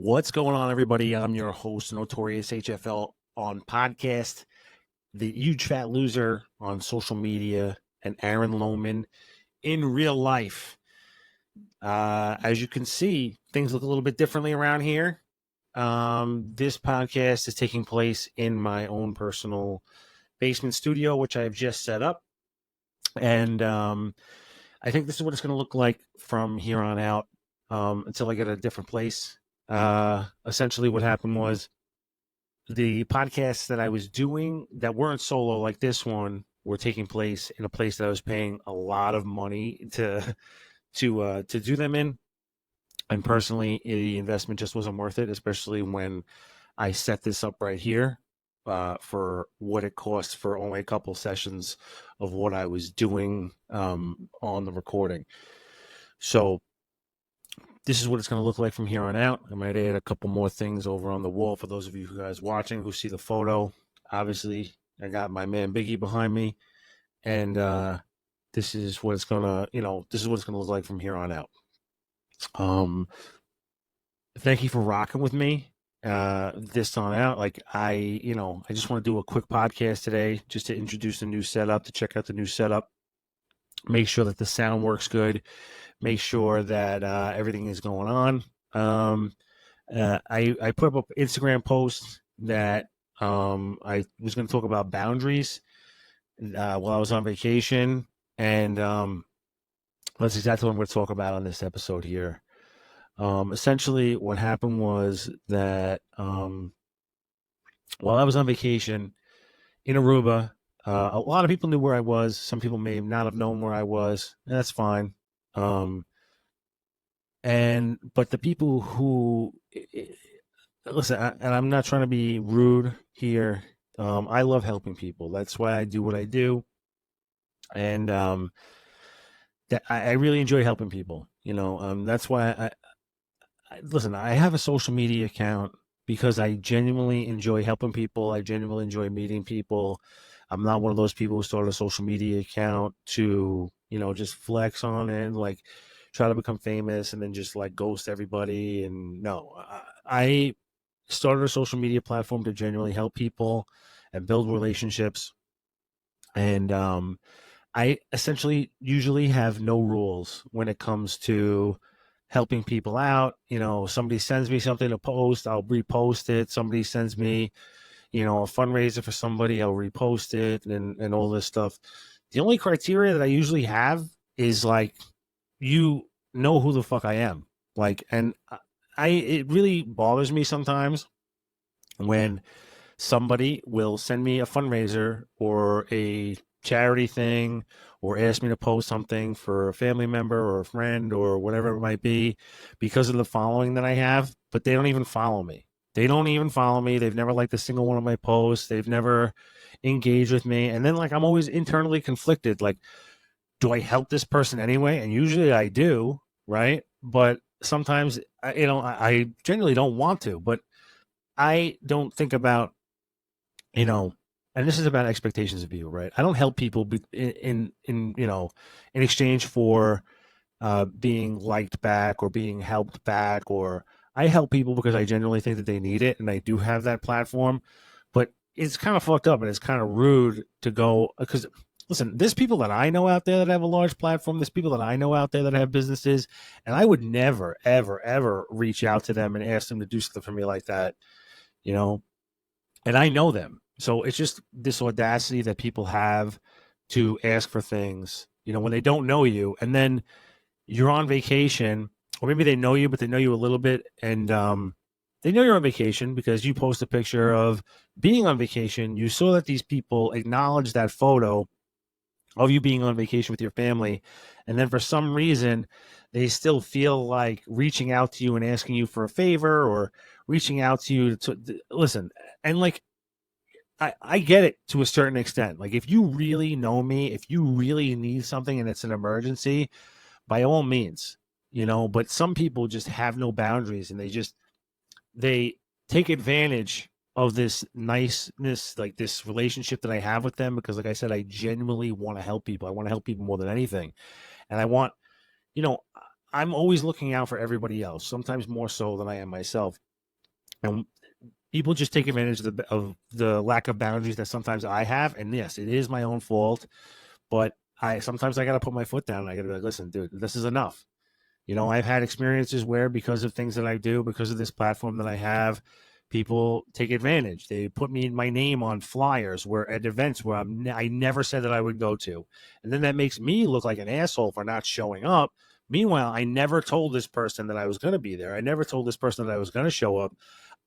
What's going on, everybody? I'm your host, Notorious HFL on podcast, the huge fat loser on social media, and Aaron Lohman in real life. As you can see, things look a little bit differently around here. This podcast is taking place in my own personal basement studio, which I've just set up. And I think this is what it's going to look like from here on out until I get a different place. Essentially, what happened was the podcasts that I was doing that weren't solo like this one were taking place in a place that I was paying a lot of money to do them in. And personally, the investment just wasn't worth it, especially when I set this up right here for what it costs for only a couple sessions of what I was doing on the recording. So this is what it's going to look like from here on out. I might add a couple more things over on the wall for those of you guys watching who see the photo. Obviously, I got my man Biggie behind me, and this is what it's gonna, this is what it's gonna look like from here on out. Thank you for rocking with me this on out. Like I just want to do a quick podcast today just to introduce the new setup, to check out the new setup, make sure that the sound works good, make sure that everything is going on. I put up an Instagram post that I was going to talk about boundaries while I was on vacation, and that's exactly what I'm going to talk about on this episode here. Essentially, what happened was that while I was on vacation in Aruba, a lot of people knew where I was. Some people may not have known where I was, and that's fine. But the people who listen, and I'm not trying to be rude here. I love helping people. That's why I do what I do, and that I really enjoy helping people. That's why listen. I have a social media account because I genuinely enjoy helping people. I genuinely enjoy meeting people. I'm not one of those people who start a social media account to just flex on it and like try to become famous and then just like ghost everybody. And no, I started a social media platform to genuinely help people and build relationships. And I essentially usually have no rules when it comes to helping people out. Somebody sends me something to post, I'll repost it. Somebody sends me, a fundraiser for somebody, I'll repost it and all this stuff. The only criteria that I usually have is like, you know who the fuck I am. Like, and it really bothers me sometimes when somebody will send me a fundraiser or a charity thing or ask me to post something for a family member or a friend or whatever it might be because of the following that I have, but they don't even follow me. They've never liked a single one of my posts. They've never engaged with me. And then like, I'm always internally conflicted. Like, do I help this person anyway? And usually I do, right? But sometimes, I genuinely don't want to, but I don't think about, and this is about expectations of you, right? I don't help people in exchange for being liked back or being helped back, or I help people because I genuinely think that they need it, and I do have that platform. But it's kind of fucked up and it's kind of rude to go, because listen, there's people that I know out there that have a large platform. There's people that I know out there that have businesses, and I would never, ever, ever reach out to them and ask them to do something for me like that, and I know them. So it's just this audacity that people have to ask for things, when they don't know you, and then you're on vacation, or maybe they know you, but they know you a little bit, and they know you're on vacation because you post a picture of being on vacation. You saw that these people acknowledge that photo of you being on vacation with your family, and then for some reason they still feel like reaching out to you and asking you for a favor or reaching out to you to listen. And like, I get it to a certain extent. Like, if you really know me, if you really need something and it's an emergency, by all means, but some people just have no boundaries, and they take advantage of this niceness, like this relationship that I have with them, because like I said, I genuinely want to help people. I want to help people more than anything. And I want, I'm always looking out for everybody else, sometimes more so than I am myself. And people just take advantage of the lack of boundaries that sometimes I have. And yes, it is my own fault, but sometimes I got to put my foot down. I got to be like, listen, dude, this is enough. I've had experiences where, because of things that I do, because of this platform that I have, people take advantage. They put my name on flyers where at events where I never said that I would go to. And then that makes me look like an asshole for not showing up. Meanwhile, I never told this person that I was going to be there. I never told this person that I was going to show up.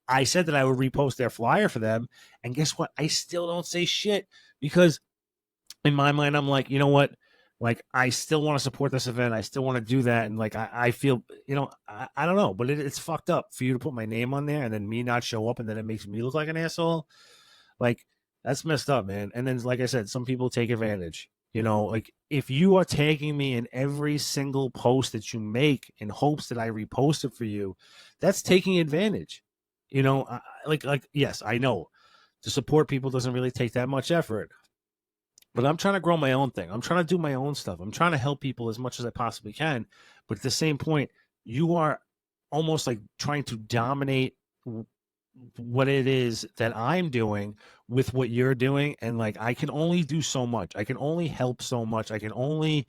I said that I would repost their flyer for them. And guess what? I still don't say shit because in my mind, I'm like, you know what? Like, I still want to support this event. I still want to do that. And like, I feel, I don't know, but it's fucked up for you to put my name on there and then me not show up and then it makes me look like an asshole. Like, that's messed up, man. And then, like I said, some people take advantage. Like if you are tagging me in every single post that you make in hopes that I repost it for you, that's taking advantage. Like yes, I know to support people doesn't really take that much effort, but I'm trying to grow my own thing. I'm trying to do my own stuff. I'm trying to help people as much as I possibly can. But at the same point, you are almost like trying to dominate what it is that I'm doing with what you're doing. And like, I can only do so much. I can only help so much. I can only,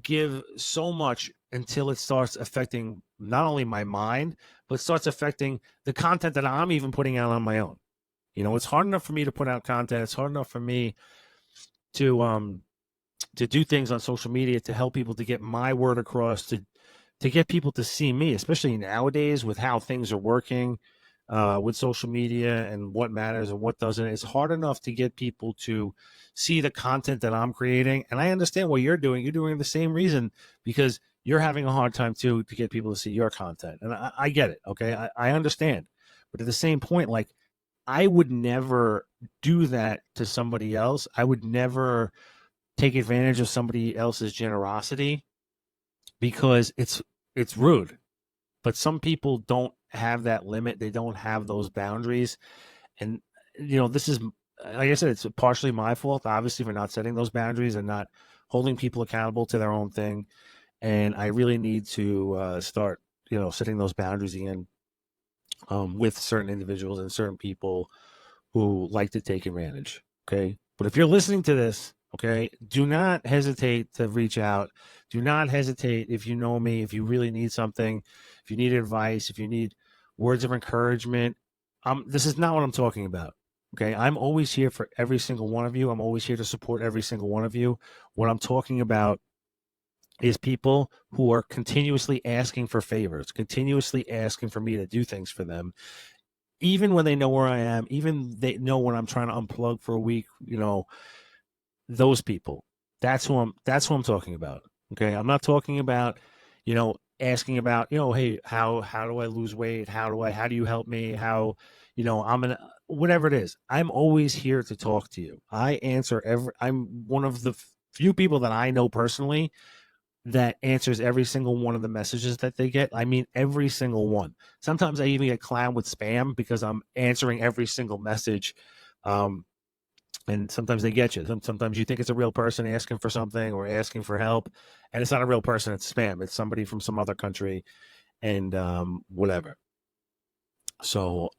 give so much until it starts affecting not only my mind, but starts affecting the content that I'm even putting out on my own. It's hard enough for me to put out content. It's hard enough for me to do things on social media to help people to get my word across, to get people to see me, especially nowadays with how things are working with social media and what matters and what doesn't. It's hard enough to get people to see the content that I'm creating. And I understand what you're doing. You're doing the same reason because you're having a hard time too to get people to see your content. And I get it. Okay. I understand. But at the same point, like, I would never do that to somebody else. I would never take advantage of somebody else's generosity because it's rude. But some people don't have that limit. They don't have those boundaries. And this is, like I said, it's partially my fault, obviously, for not setting those boundaries and not holding people accountable to their own thing. And I really need to start, setting those boundaries again with certain individuals and certain people who like to take advantage. Okay. But if you're listening to this, okay, do not hesitate to reach out. Do not hesitate if you know me, if you really need something, if you need advice, if you need words of encouragement. This is not what I'm talking about. Okay. I'm always here for every single one of you. I'm always here to support every single one of you. What I'm talking about is people who are continuously asking for favors, continuously asking for me to do things for them, even when they know where I am, even they know when I'm trying to unplug for a week, those people. That's who I'm talking about. Okay. I'm not talking about, asking about, hey, how do I lose weight? How do you help me? Whatever it is. I'm always here to talk to you. I'm one of the few people that I know personally that answers every single one of the messages that they get. I mean, every single one. Sometimes I even get clowned with spam because I'm answering every single message. And sometimes they get you. Sometimes you think it's a real person asking for something or asking for help, and it's not a real person. It's spam. It's somebody from some other country, and whatever. So,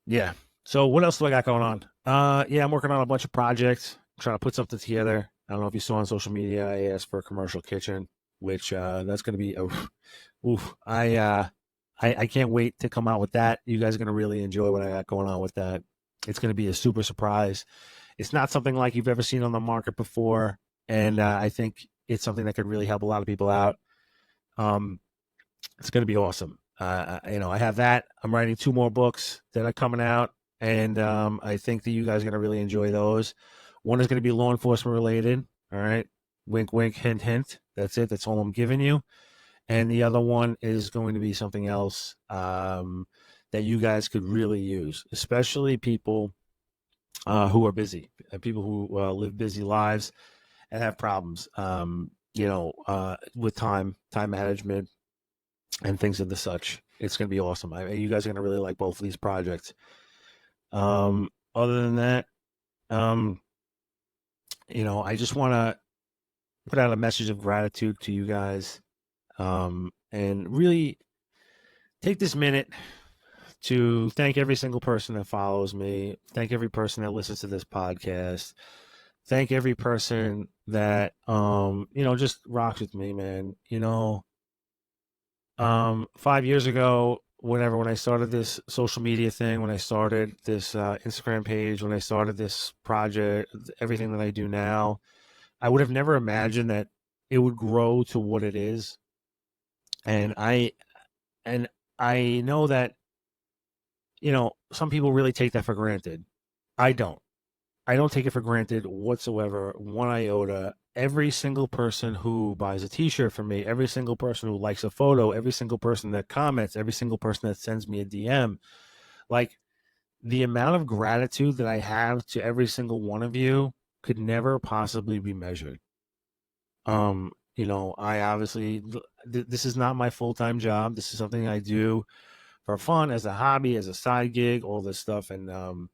yeah. So what else do I got going on? Yeah, I'm working on a bunch of projects. I'm trying to put something together. I don't know if you saw on social media. I asked for a commercial kitchen, which that's going to be. Oof. I can't wait to come out with that. You guys are going to really enjoy what I got going on with that. It's going to be a super surprise. It's not something like you've ever seen on the market before, and I think it's something that could really help a lot of people out. Um, it's going to be awesome. I have that. I'm writing 2 more books that are coming out, and I think that you guys are going to really enjoy those. One is going to be law enforcement related. All right, wink, wink, hint, hint. That's it. That's all I'm giving you. And the other one is going to be something else that you guys could really use, especially people who are busy, people who live busy lives and have problems, with time management, and things of the such. It's going to be awesome. You guys are going to really like both of these projects. Other than that, um, I just want to put out a message of gratitude to you guys, and really take this minute to thank every single person that follows me, thank every person that listens to this podcast, thank every person that just rocks with me, man. 5 years ago, when I started this social media thing, when I started this Instagram page, when I started this project, everything that I do now, I would have never imagined that it would grow to what it is. And I know that, some people really take that for granted. I don't. I don't take it for granted whatsoever, one iota. Every single person who buys a t-shirt from me, every single person who likes a photo, every single person that comments, every single person that sends me a DM, like, the amount of gratitude that I have to every single one of you could never possibly be measured. I obviously, this is not my full-time job. This is something I do for fun, as a hobby, as a side gig, all this stuff. And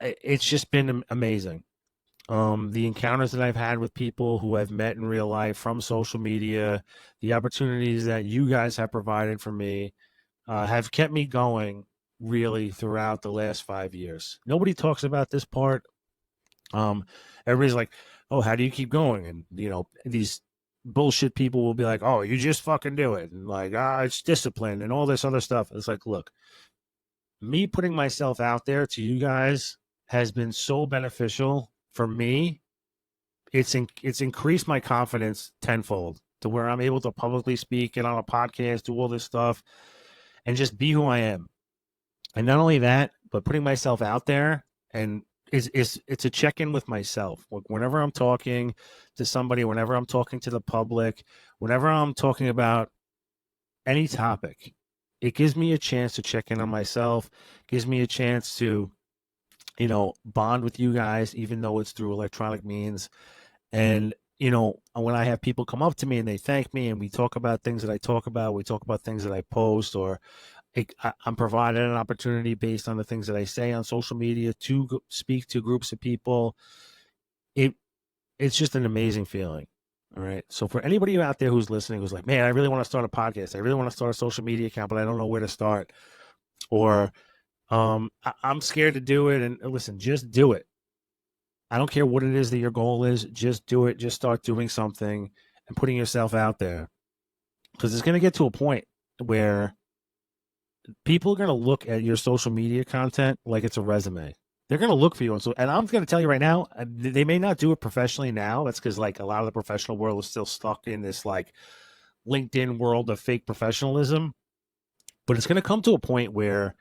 it's just been amazing. The encounters that I've had with people who I've met in real life from social media, the opportunities that you guys have provided for me, have kept me going really throughout the last 5 years. Nobody talks about this part. Everybody's like, "Oh, how do you keep going?" And these bullshit people will be like, "Oh, you just fucking do it," and like, it's discipline and all this other stuff. It's like, look, me putting myself out there to you guys has been so beneficial for me. It's increased my confidence tenfold to where I'm able to publicly speak, get on a podcast, do all this stuff, and just be who I am. And not only that, but putting myself out there, and it's a check-in with myself. Whenever I'm talking to somebody, whenever I'm talking to the public, whenever I'm talking about any topic, it gives me a chance to check in on myself, gives me a chance to, bond with you guys, even though it's through electronic means. And, when I have people come up to me and they thank me and we talk about things that I talk about, we talk about things that I post, or I'm provided an opportunity based on the things that I say on social media to speak to groups of people. It's just an amazing feeling. All right. So for anybody out there who's listening, who's like, man, I really want to start a podcast, I really want to start a social media account, but I don't know where to start, or I'm scared to do it. And listen, just do it. I don't care what it is that your goal is. Just do it. Just start doing something and putting yourself out there, because it's going to get to a point where people are going to look at your social media content like it's a resume. They're going to look for you. And I'm going to tell you right now, they may not do it professionally now. That's because, like, a lot of the professional world is still stuck in this, like, LinkedIn world of fake professionalism. But it's going to come to a point where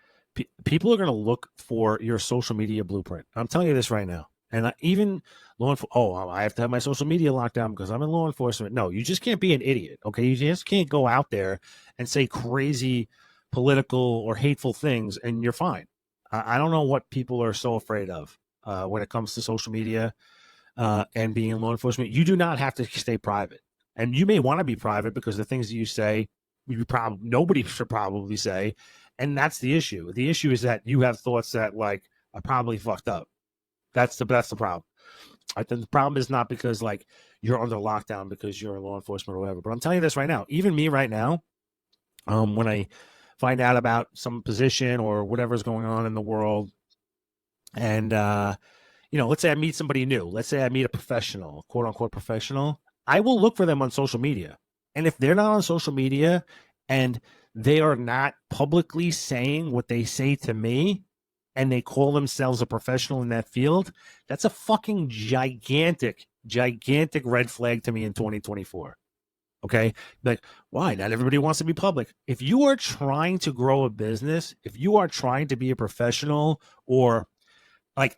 people are going to look for your social media blueprint. I'm telling you this right now. And even I have to have my social media locked down because I'm in law enforcement. No, you just can't be an idiot. Okay. You just can't go out there and say crazy political or hateful things and you're fine. I don't know what people are so afraid of when it comes to social media and being in law enforcement. You do not have to stay private. And you may want to be private because the things that you say, nobody should probably say. And that's the issue. The issue is that you have thoughts that, like, are probably fucked up. That's the problem. I think the problem is not because, like, you're under lockdown because you're in law enforcement or whatever. But I'm telling you this right now. Even me right now, when I find out about some position or whatever's going on in the world, and let's say I meet somebody new. Let's say I meet a professional, quote unquote professional. I will look for them on social media. And if they're not on social media and they are not publicly saying what they say to me, and they call themselves a professional in that field, that's a fucking gigantic red flag to me in 2024. Okay. Like, why? Not everybody wants to be public. If you are trying to grow a business, if you are trying to be a professional or like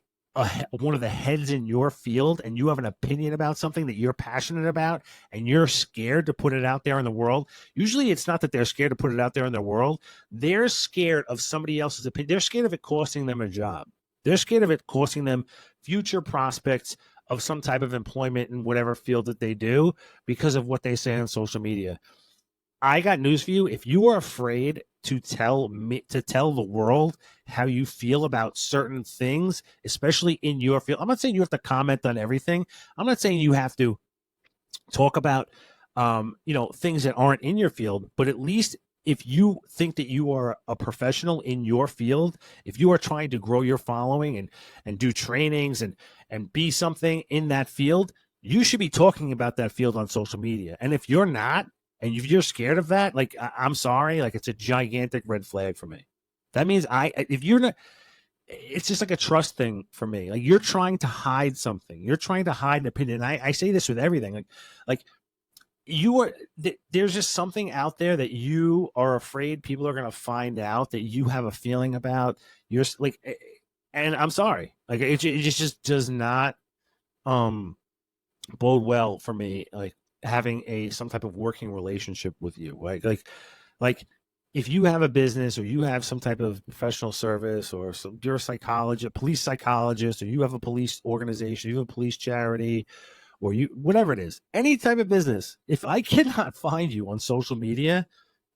one of the heads in your field, and you have an opinion about something that you're passionate about and you're scared to put it out there in the world, usually it's not that they're scared to put it out there in the world. They're scared of somebody else's opinion. They're scared of it costing them a job. They're scared of it costing them future prospects of some type of employment in whatever field that they do because of what they say on social media. I got news for you. If you are afraid to tell the world how you feel about certain things, especially in your field, I'm not saying you have to comment on everything. I'm not saying you have to talk about, things that aren't in your field, but at least if you think that you are a professional in your field, if you are trying to grow your following and do trainings and be something in that field, you should be talking about that field on social media. And if you're not, and if you're scared of that, like I'm sorry, like it's a gigantic red flag for me. That means if you're not, it's just like a trust thing for me. Like you're trying to hide something. You're trying to hide an opinion. I say this with everything. Like you are. There's just something out there that you are afraid people are going to find out that you have a feeling about. You're like, and I'm sorry. Like it just does not bode well for me. Like having some type of working relationship with you. Like if you have a business or you have some type of professional service or you're a psychologist, police psychologist, or you have a police organization, you have a police charity, or you whatever it is, any type of business, if I cannot find you on social media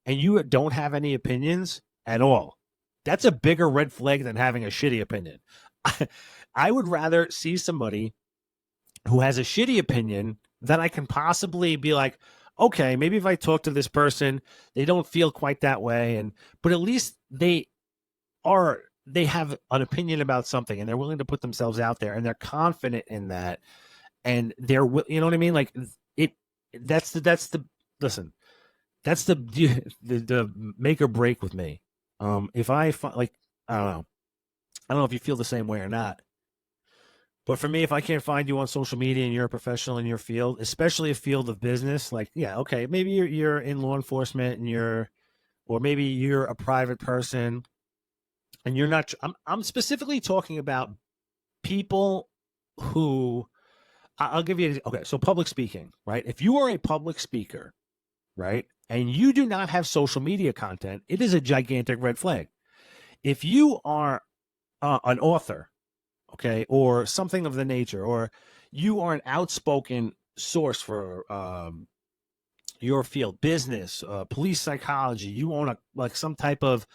and you don't have any opinions at all, that's a bigger red flag than having a shitty opinion. I would rather see somebody who has a shitty opinion that I can possibly be like, okay, maybe if I talk to this person, they don't feel quite that way, but at least they have an opinion about something and they're willing to put themselves out there and they're confident in that and you know what I mean? Like it, that's the listen, that's the make or break with me. If I like, I don't know if you feel the same way or not. But for me, if I can't find you on social media and you're a professional in your field, especially a field of business, like yeah, okay, maybe you're in law enforcement or maybe you're a private person and you're not. I'm specifically talking about people who I'll give you. Okay, so public speaking, right? If you are a public speaker, right, and you do not have social media content, it is a gigantic red flag. If you are an author, okay, or something of the nature, or you are an outspoken source for your field, business, police psychology, you own like some type of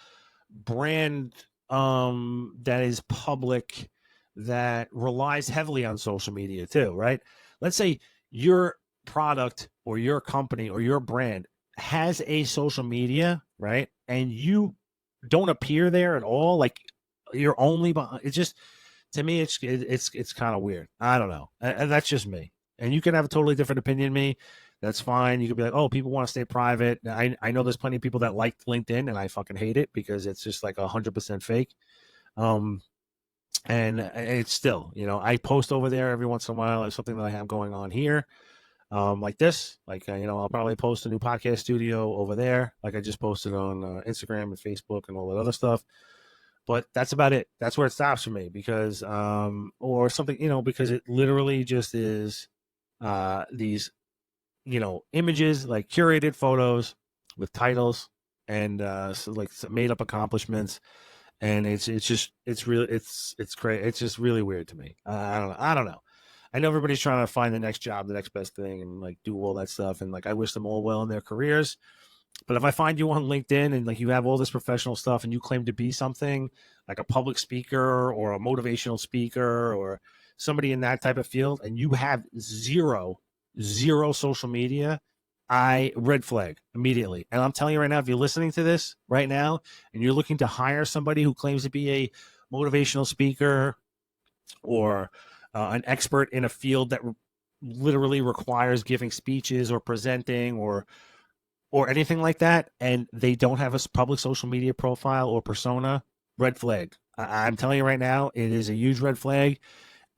brand that is public that relies heavily on social media too, right? Let's say your product or your company or your brand has a social media, right? And you don't appear there at all, like you're only behind, it's just to me it's kind of weird. I don't know, and that's just me. And you can have a totally different opinion than me. That's fine. You could be like, oh, people want to stay private. I know there's plenty of people that like LinkedIn, and I fucking hate it because it's just like 100% fake. Um, and it's still, I post over there every once in a while. It's something that I have going on here, like this. Like, I'll probably post a new podcast studio over there, like I just posted on Instagram and Facebook and all that other stuff. But that's about it. That's where it stops for me because, or something, because it literally just is these images, like curated photos with titles and so like made up accomplishments, and it's really it's great. It's just really weird to me. I don't know. I know everybody's trying to find the next job, the next best thing, and like do all that stuff. And like I wish them all well in their careers. But if I find you on LinkedIn and like you have all this professional stuff and you claim to be something like a public speaker or a motivational speaker or somebody in that type of field, and you have zero social media, I red flag immediately. And I'm telling you right now, if you're listening to this right now and you're looking to hire somebody who claims to be a motivational speaker or an expert in a field that literally requires giving speeches or presenting or anything like that, and they don't have a public social media profile or persona, red flag. I'm telling you right now, it is a huge red flag,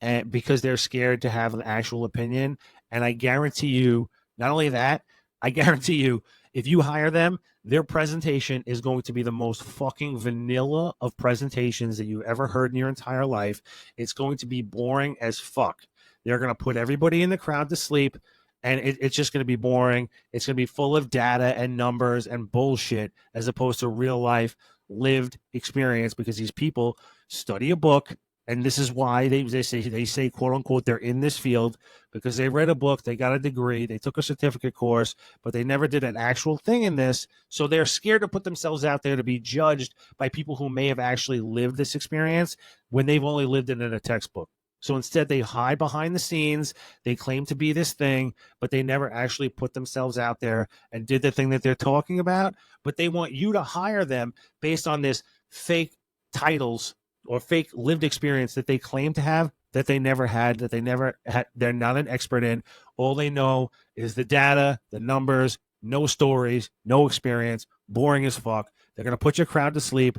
and because they're scared to have an actual opinion. And I guarantee you, not only that, I guarantee you, if you hire them, their presentation is going to be the most fucking vanilla of presentations that you've ever heard in your entire life. It's going to be boring as fuck. They're going to put everybody in the crowd to sleep, and it's just going to be boring. It's going to be full of data and numbers and bullshit as opposed to real life lived experience, because these people study a book, and this is why they say quote unquote they're in this field, because they read a book, they got a degree, they took a certificate course, but they never did an actual thing in this. So they're scared to put themselves out there to be judged by people who may have actually lived this experience when they've only lived it in a textbook. So instead, they hide behind the scenes. They claim to be this thing, but they never actually put themselves out there and did the thing that they're talking about. But they want you to hire them based on this fake titles or fake lived experience that they claim to have that they never had, that they never had. They're not an expert in. All they know is the data, the numbers, no stories, no experience, boring as fuck. They're going to put your crowd to sleep,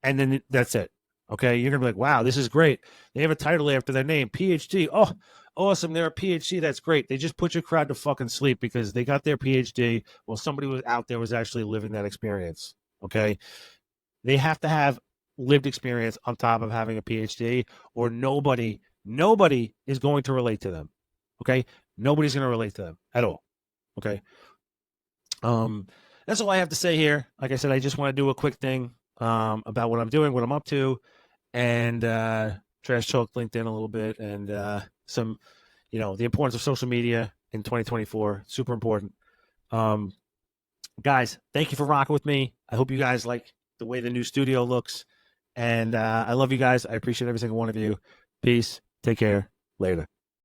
and then that's it. Okay, you're going to be like, wow, this is great. They have a title after their name, PhD. Oh, awesome. They're a PhD. That's great. They just put your crowd to fucking sleep because they got their PhD while somebody was out there was actually living that experience. Okay. They have to have lived experience on top of having a PhD, or nobody is going to relate to them. Okay. Nobody's going to relate to them at all. Okay. That's all I have to say here. Like I said, I just want to do a quick thing about what I'm doing, what I'm up to, and trash talk LinkedIn a little bit, and some, the importance of social media in 2024. Super important. Guys, thank you for rocking with me. I hope you guys like the way the new studio looks, and I love you guys. I appreciate every single one of you. Peace. Take care. Later.